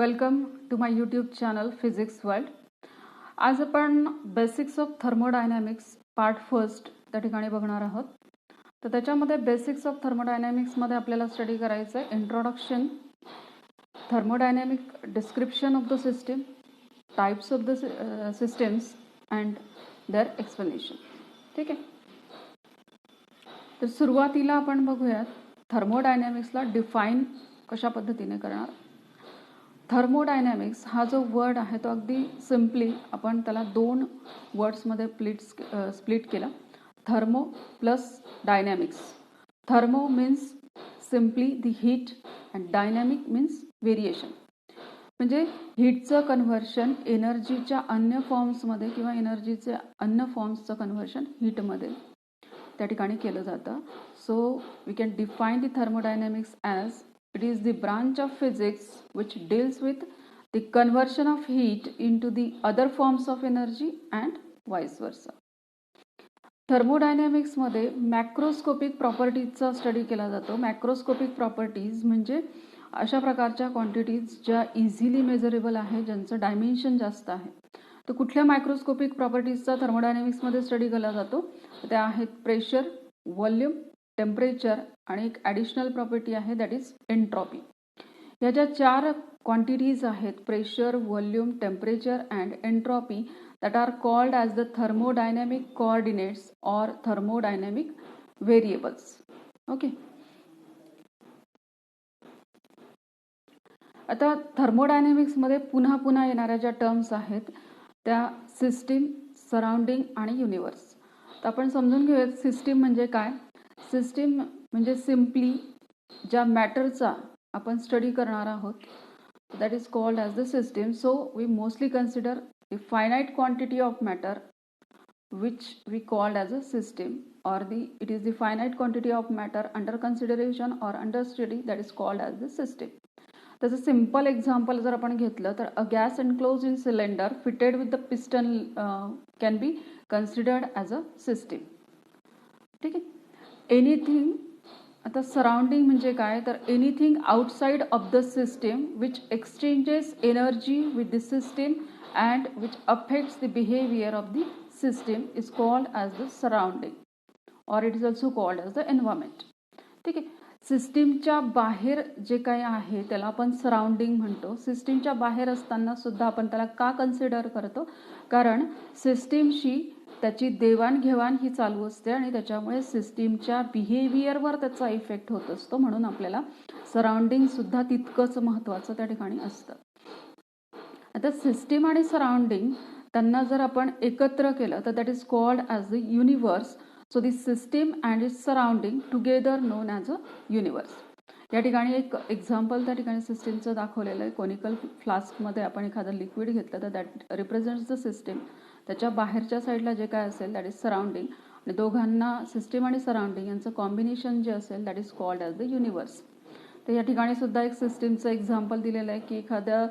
Welcome to my YouTube channel physics world. आज आपण basics of thermodynamics part first त्या ठिकाणी बघणार आहोत. तर त्याच्यामध्ये बेसिक्स ऑफ थर्मोडायनॅमिक्समध्ये आपल्याला स्टडी करायचं आहे introduction, thermodynamic description of the system, types of the systems and their explanation. ठीक आहे. तर सुरुवातीला आपण बघूयात थर्मोडायनॅमिक्सला डिफाईन कशा पद्धतीने करणार. थर्मोडायनॅमिक्स हा जो वर्ड आहे तो अगदी सिम्पली आपण त्याला दोन वर्ड्समध्ये स्प्लिट केला. Thermo plus dynamics. Thermo means simply the heat and dynamic means variation. म्हणजे हीटचं कन्व्हर्शन एनर्जीच्या अन्य फॉर्म्समध्ये किंवा एनर्जीचे अन्य फॉर्म्सचं कन्व्हर्शन हीटमध्ये त्या ठिकाणी केलं जातं. So we can define the thermodynamics as it is the branch of physics which deals with the conversion of heat into the other forms of energy and vice versa. थर्मोडायनॅमिक्समध्ये macroscopic प्रॉपर्टीजचा study केला जातो. Macroscopic properties म्हणजे अशा प्रकारच्या quantities ज्या easily measurable आहे, ज्यांचं डायमेन्शन जास्त आहे. तर कुठल्या मायक्रोस्कोपिक प्रॉपर्टीजचा थर्मोडायनॅमिक्समध्ये स्टडी केला जातो? त्या आहेत प्रेशर, व्हॉल्यूम, टेम्परेचर आणि एक ॲडिशनल प्रॉपर्टी आहे दॅट इज एन्ट्रॉपी. या ज्या चार क्वांटिटीज आहेत pressure, volume, temperature and entropy that are called as the thermodynamic coordinates or thermodynamic variables. Okay. आता थर्मोडायनॅमिक्समध्ये पुन्हा पुन्हा येणाऱ्या ज्या टर्म्स आहेत त्या सिस्टीम, सराउंडिंग आणि युनिवर्स. तर आपण समजून घेऊयात सिस्टीम म्हणजे काय. सिस्टीम म्हणजे सिम्पली ज्या मॅटरचा आपण स्टडी करणार आहोत that is called as the system. So we mostly consider the finite quantity of matter which we called as a system, or it is the finite quantity of matter under consideration or under study that is called as the system. त्याचं simple example जर आपण घेतलं तर a gas enclose in cylinder fitted with the piston can be considered as a system. ठीक आहे. Anything, आता surrounding म्हणजे काय तर anything outside of the system which exchanges energy with the system and which affects the behaviour of the system is called as the surrounding or it is also called as the environment. ठीक आहे. सिस्टीमच्या बाहेर जे काही आहे त्याला आपण surrounding म्हणतो. सिस्टीमच्या बाहेर असताना सुद्धा आपण त्याला का कन्सिडर करतो? कारण सिस्टीमशी त्याची देवाणघेवाण ही चालू असते आणि त्याच्यामुळे सिस्टीमच्या बिहेवियरवर त्याचा इफेक्ट होत असतो. म्हणून आपल्याला सराउंडिंग सुद्धा तितकंच महत्त्वाचं त्या ठिकाणी असतं. आता सिस्टीम आणि सराउंडिंग त्यांना जर आपण एकत्र केलं तर that is called as the universe. So the system and its surrounding together non as a universe. या ठिकाणी एक एक्झाम्पल त्या ठिकाणी सिस्टीमचं दाखवलेलं आहे. कोनिकल फ्लास्कमध्ये आपण एखादं लिक्विड घेतलं तर दॅट रिप्रेझेंट्स द सिस्टीम. त्याच्या बाहेरच्या साईडला जे काय असेल दॅट इज सराउंडिंग आणि दोघांना सिस्टीम आणि सराउंडिंग यांचं कॉम्बिनेशन जे असेल that is called as the universe. तर या ठिकाणी सुद्धा एक सिस्टीमचं एक्झाम्पल दिलेलं आहे की एखाद्या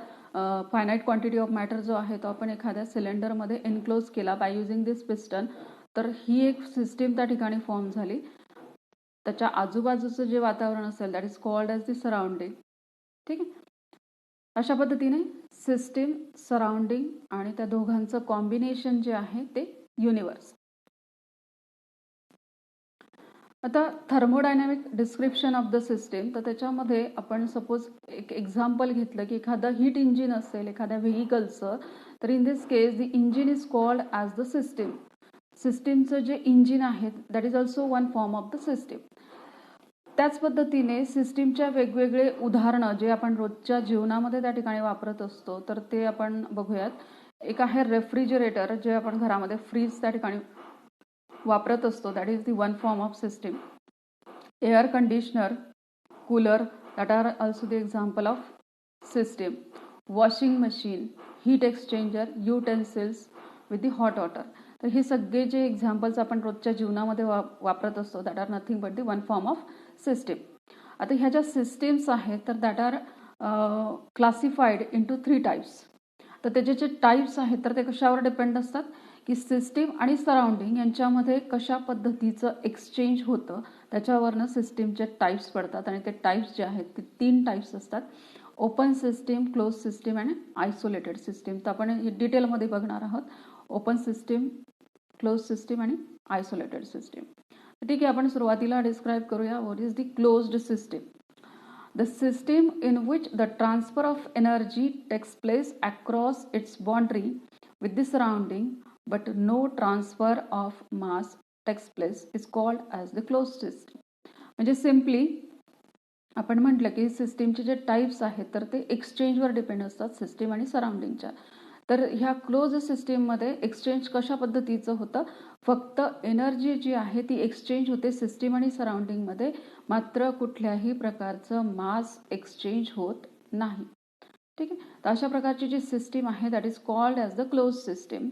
फायनाईट क्वांटिटी ऑफ मॅटर जो आहे तो आपण एखाद्या सिलेंडरमध्ये एनक्लोज केला बाय युझिंग दिस पिस्टन. तर ही एक सिस्टीम त्या ठिकाणी फॉर्म झाली. त्याच्या आजूबाजूचं जे वातावरण असेल that is called as the surrounding. ठीक आहे. अशा पद्धतीने सिस्टीम, सराउंडिंग आणि त्या दोघांचं कॉम्बिनेशन जे आहे ते युनिवर्स. आता thermodynamic description of the system. तर त्याच्यामध्ये आपण सपोज एक एक्झाम्पल घेतलं की एखादं हीट इंजिन असेल एखाद्या व्हेकलचं. तर in this case the engine is called as the system. सिस्टीमचं जे इंजिन आहे that is also one form of the system. त्याच पद्धतीने सिस्टीमच्या वेगवेगळे उदाहरणं जे आपण रोजच्या जीवनामध्ये त्या ठिकाणी वापरत असतो तर ते आपण बघूयात. एक आहे रेफ्रिजरेटर जे आपण घरामध्ये फ्रीज त्या ठिकाणी वापरत असतो that is the one form of system. Air conditioner, cooler that are also the example of system. Washing machine, heat exchanger, utensils with the hot water. तर हे सगळे जे एक्झाम्पल्स आपण रोजच्या जीवनामध्ये वापरत असतो that are nothing but the one form of system. आता ह्या ज्या सिस्टीम्स आहेत तर that are classified into 3 types. तर त्याचे जे टाईप्स आहेत तर ते कशावर डिपेंड असतात की सिस्टीम आणि सराउंडिंग यांच्यामध्ये कशा पद्धतीचं एक्सचेंज होतं त्याच्यावरनं सिस्टीमचे टाईप्स पडतात. आणि ते टाईप्स जे आहेत ते 3 टाईप्स असतात. ओपन सिस्टीम, क्लोज सिस्टीम आणि आयसोलेटेड सिस्टीम. तर आपण डिटेलमध्ये बघणार आहोत ओपन सिस्टीम, क्लोज सिस्टीम आणि आयसोलेटेड सिस्टीम. ठीक आहे, आपण सुरुवातीला डिस्क्राईब करूया what is the closed system. The system in which the transfer of energy takes place across its boundary with the surrounding but no transfer of mass takes place is called as the closed system. म्हणजे simply आपण म्हटलं की सिस्टीमचे जे types आहेत तर ते एक्सचेंजवर डिपेंड असतात सिस्टीम आणि सराउंडिंगच्या. तर ह्या क्लोज सिस्टीममध्ये एक्सचेंज कशा पद्धतीचं होतं, फक्त एनर्जी जी आहे ती एक्सचेंज होते सिस्टीम आणि सराउंडिंगमध्ये, मात्र कुठल्याही प्रकारचं मास एक्सचेंज होत नाही. ठीक आहे, तर अशा प्रकारची जी सिस्टीम आहे that is called as the close system.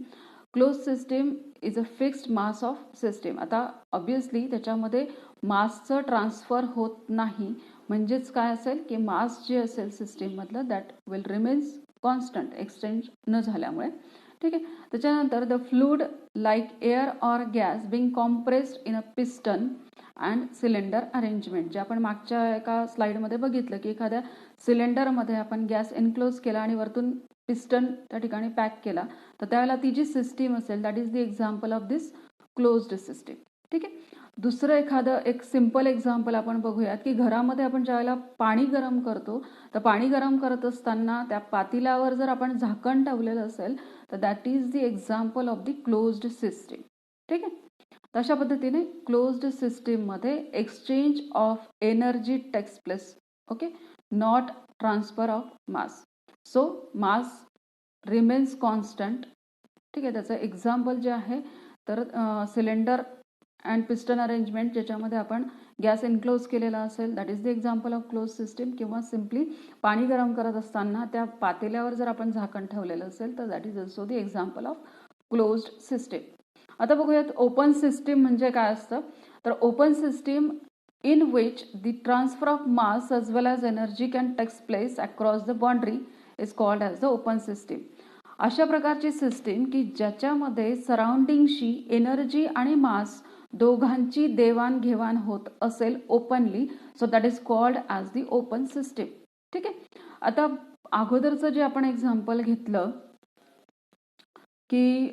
Close system is a fixed mass of system. आता ऑब्वियसली त्याच्यामध्ये मासचं ट्रान्सफर होत नाही, म्हणजेच काय असेल की मास जे असेल सिस्टीममधलं that will remains constant exchange न झाल्यामुळे. ठीक आहे, त्याच्यानंतर the fluid like air or gas being compressed in a piston and cylinder arrangement. जे आपण मागच्या एका स्लाइडमध्ये बघितलं की एखाद्या सिलेंडरमध्ये आपण गॅस इनक्लोज केला आणि वरतून पिस्टन त्या ठिकाणी पॅक केला, तर त्यावेळेला ती जी सिस्टीम असेल that is the example of this closed system. ठीक आहे, दुसरं एखादं एक सिम्पल एक्झाम्पल आपण बघूयात की घरामध्ये आपण ज्यावेळेला पाणी गरम करतो, तर पाणी गरम करत असताना त्या पातेल्यावर जर आपण झाकण ठेवलेलं असेल तर that is the example of the closed system. ठीक आहे, तशा पद्धतीने क्लोज्ड सिस्टीममध्ये exchange of energy takes place, okay, not transfer of mass. So mass remains constant. ठीक आहे, त्याचं एक्झाम्पल जे आहे तर सिलेंडर अँड पिस्टन अरेंजमेंट, ज्याच्यामध्ये आपण गॅस इनक्लोज केलेला असेल that is the example of close system. किंवा सिम्पली पाणी गरम करत असताना त्या पातेल्यावर जर आपण झाकण ठेवलेलं असेल तर that is also the example of closed system. आता बघूयात ओपन सिस्टीम म्हणजे काय असतं. तर open system in which the transfer of mass as well as energy can take place across the boundary is called as the open system. अशा प्रकारची system की ज्याच्यामध्ये सराउंडिंगशी एनर्जी आणि मास दोघांची देवाणघेवाण होत असेल openly, so that is called as the open system. ठीक आहे, आता अगोदरचं जे आपण एक्झाम्पल घेतलं की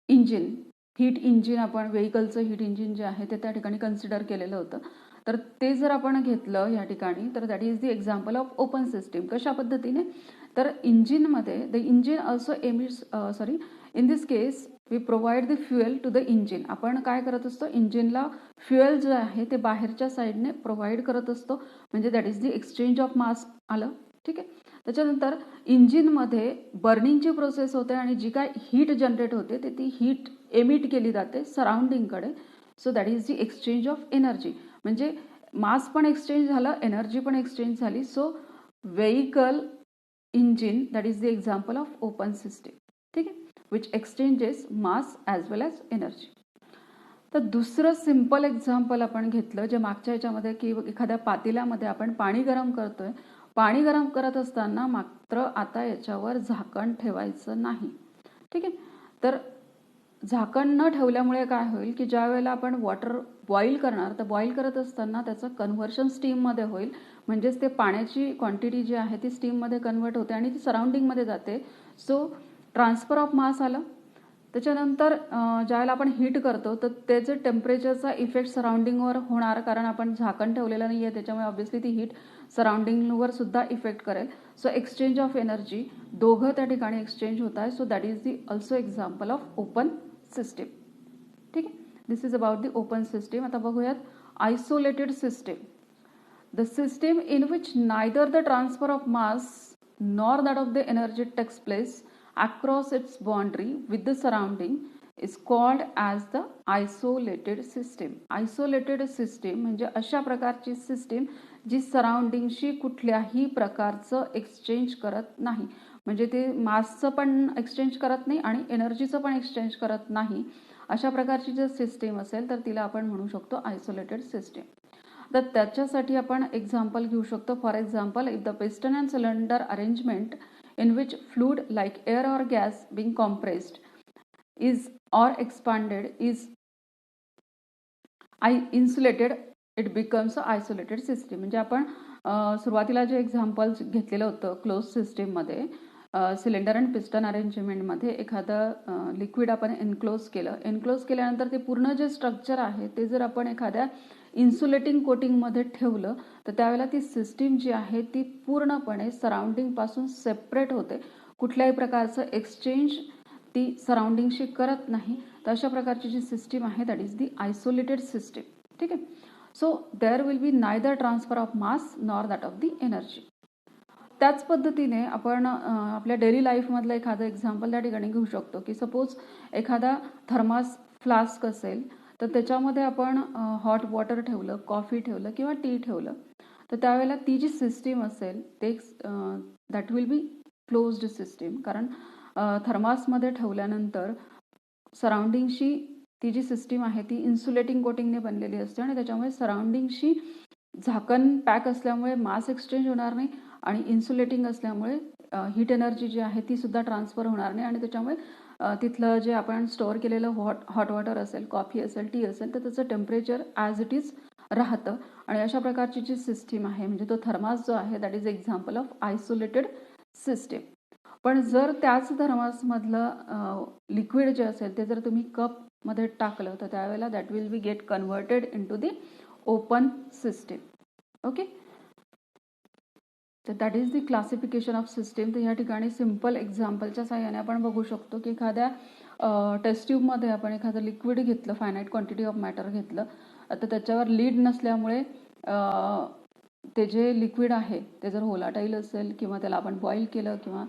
इंजिन, हीट इंजिन, आपण व्हेकलचं हीट इंजिन जे आहे ते त्या ठिकाणी कन्सिडर केलेलं होतं. तर ते जर आपण घेतलं या ठिकाणी तर that is the example of open system. कशा पद्धतीने, तर इंजिनमध्ये the engine also in this case we provide the fuel to the engine. आपण काय करत असतो, इंजिनला फ्युएल जे आहे ते बाहेरच्या साईडने प्रोव्हाइड करत असतो, म्हणजे that is the exchange of mass आलं. ठीक आहे, त्याच्यानंतर इंजिनमध्ये बर्निंगची प्रोसेस होते आणि जी काय हीट जनरेट होते ते ती हीट एमिट केली जाते सराउंडिंगकडे. So that is the exchange of energy, म्हणजे मास पण एक्सचेंज झालं, एनर्जी पण एक्सचेंज झाली. So vehicle engine that is the example of open system. ठीक आहे, which exchanges mass as well as energy. तर दुसरं सिम्पल एक्झाम्पल आपण घेतलं जे मागच्या ह्याच्यामध्ये की एखाद्या पातेल्यामध्ये आपण पाणी गरम करतोय, पाणी गरम करत असताना मात्र आता याच्यावर झाकण ठेवायचं नाही. ठीक आहे, तर झाकण न ठेवल्यामुळे काय होईल की ज्या वेळेला आपण वॉटर बॉईल करणार तर बॉईल करत असताना त्याचं कन्व्हर्शन स्टीममध्ये होईल, म्हणजेच ते पाण्याची क्वांटिटी जी आहे ती स्टीममध्ये कन्वर्ट होते आणि ती सराउंडिंगमध्ये जाते. सो ट्रान्सफर ऑफ मास आलं. त्याच्यानंतर ज्यावेळेला आपण हीट करतो तर त्याचं टेम्परेचरचा इफेक्ट सराउंडिंगवर होणार, कारण आपण झाकण ठेवलेलं नाही आहे, त्याच्यामुळे ऑब्व्हियसली ती हीट सराउंडिंगवर सुद्धा इफेक्ट करेल. सो एक्सचेंज ऑफ एनर्जी, दोघं त्या ठिकाणी एक्सचेंज होत आहे. So that is the also example of open system. ठीक आहे, this is about the open system. आता बघूयात isolated system. The system in which neither the transfer of mass nor that of the energy takes place across its boundary with the surrounding is called as the isolated system. Isolated system म्हणजे अशा प्रकारची system जी सराउंडिंगशी कुठल्याही प्रकारचं exchange करत नाही, म्हणजे ते मासचं पण एक्सचेंज करत नाही आणि एनर्जीचं पण एक्सचेंज करत नाही. अशा प्रकारची जर सिस्टीम असेल तर तिला आपण म्हणू शकतो आयसोलेटेड सिस्टीम. तर त्याच्यासाठी आपण एक्झाम्पल घेऊ शकतो. For example, if the piston and cylinder arrangement in which fluid like air or gas being compressed is or expanded is insulated, it becomes a isolated system. म्हणजे आपण सुरुवातीला जे एक्झाम्पल घेतलेलं होतं क्लोज सिस्टीममध्ये, सिलेंडर अँड पिस्टन अरेंजमेंटमध्ये एखादं liquid आपण enclose केल्यानंतर ते पूर्ण जे स्ट्रक्चर आहे ते जर आपण एखाद्या इन्सुलेटिंग कोटिंगमध्ये ठेवलं तर त्यावेळेला ती सिस्टीम जी आहे ती पूर्णपणे सराउंडिंगपासून सेपरेट होते, कुठल्याही प्रकारचं एक्सचेंज ती सराउंडिंगशी करत नाही. तर अशा प्रकारची जी सिस्टीम आहे that is the isolated system. ठीक आहे. So there will be neither transfer of mass nor that of the energy. त्याच पद्धतीने आपण आपल्या डेली लाईफमधलं एखादं एक्झाम्पल त्या ठिकाणी घेऊ शकतो की सपोज एखादा थर्मास फ्लास्क असेल तर त्याच्यामध्ये आपण हॉट वॉटर ठेवलं, कॉफी ठेवलं किंवा टी ठेवलं तर त्यावेळेला ती जी सिस्टीम असेल ते that will be closed system. कारण थर्मासमध्ये ठेवल्यानंतर सराउंडिंगशी ती जी सिस्टीम आहे ती इन्सुलेटिंग कोटिंगने बनलेली असते आणि त्याच्यामुळे सराउंडिंगशी झाकण पॅक असल्यामुळे मास एक्सचेंज होणार नाही आणि इन्सुलेटिंग असल्यामुळे हीट एनर्जी जी आहे ती सुद्धा ट्रान्सफर होणार नाही आणि त्याच्यामुळे तिथलं जे आपण स्टोअर केलेलं हॉट वॉटर असेल, कॉफी असेल, टी असेल तर त्याचं टेम्परेचर ॲज इट इज राहतं. आणि अशा प्रकारची जी सिस्टीम आहे म्हणजे तो थर्मास जो आहे that is example of isolated system. पण जर त्याच थर्मासमधलं लिक्विड जे असेल ते जर तुम्ही कपमध्ये टाकलं तर त्यावेळेला that will be get converted into the open system. Okay. तर that is the classification of system. तर या ठिकाणी सिम्पल एक्झाम्पलच्या साहाय्याने आपण बघू शकतो की एखाद्या टेस्ट ट्यूबमध्ये आपण एखादं लिक्विड घेतलं, फायनाईट क्वांटिटी ऑफ मॅटर घेतलं, आता त्याच्यावर लीड नसल्यामुळे ते जे लिक्विड आहे ते जर होलाटाईल असेल किंवा त्याला आपण बॉईल केलं किंवा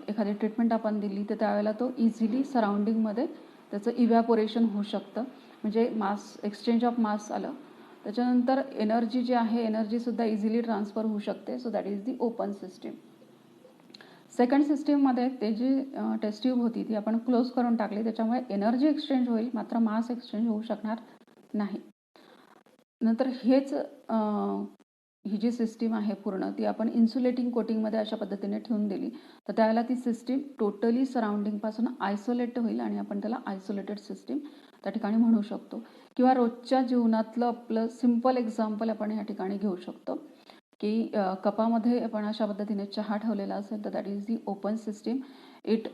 एखादी ट्रीटमेंट आपण दिली तर त्यावेळेला तो इझिली सराउंडिंगमध्ये त्याचं इव्हॅपोरेशन होऊ शकतं, म्हणजे मास एक्सचेंज ऑफ मास आलं. त्याच्यानंतर एनर्जी जी आहे एनर्जीसुद्धा इझिली ट्रान्सफर होऊ शकते. So that is the open system. Second सिस्टीममध्ये ते जी टेस्ट ट्यूब होती ती आपण क्लोज करून टाकली, त्याच्यामुळे एनर्जी एक्सचेंज होईल मात्र मास एक्सचेंज होऊ शकणार नाही. नंतर हेच ही जी सिस्टीम आहे पूर्ण ती आपण इन्सुलेटिंग कोटिंगमध्ये अशा पद्धतीने ठेवून दिली तर त्यावेळेला ती सिस्टीम टोटली सराउंडिंगपासून आयसोलेट होईल आणि आपण त्याला आयसोलेटेड सिस्टीम त्या ठिकाणी म्हणू शकतो. किंवा रोजच्या जीवनातलं आपलं सिम्पल एक्झाम्पल आपण या ठिकाणी घेऊ शकतो की कपामध्ये आपण अशा पद्धतीने चहा ठेवलेला असेल तर that is the open system. It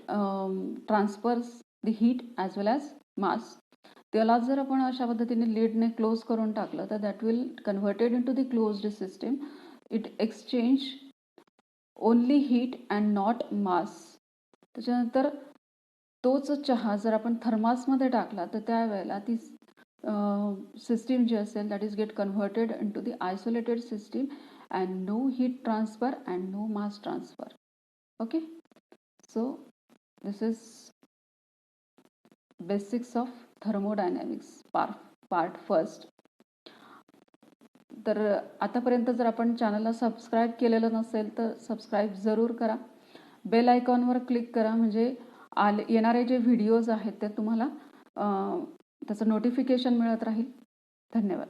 transfers the heat as well as mass. त्याला जर आपण अशा पद्धतीने लीडने क्लोज करून टाकलं तर that will converted into the closed system. It exchange only heat and not mass. त्याच्यानंतर तोच चहा जर आपण थर्मासमध्ये टाकला तर त्यावेळेला ती सिस्टीम जी असेल that is get converted into the isolated system and no heat transfer and no mass transfer. Okay. So this is basics of thermodynamics part first. तर आतापर्यंत जर आपण चॅनलला सबस्क्राईब केलेलं नसेल तर सबस्क्राईब जरूर करा. बेल आयकॉनवर क्लिक करा म्हणजे येणारे जे व्हिडिओज आहेत ते तुम्हाला त्याचं नोटिफिकेशन मिळत राहील. धन्यवाद.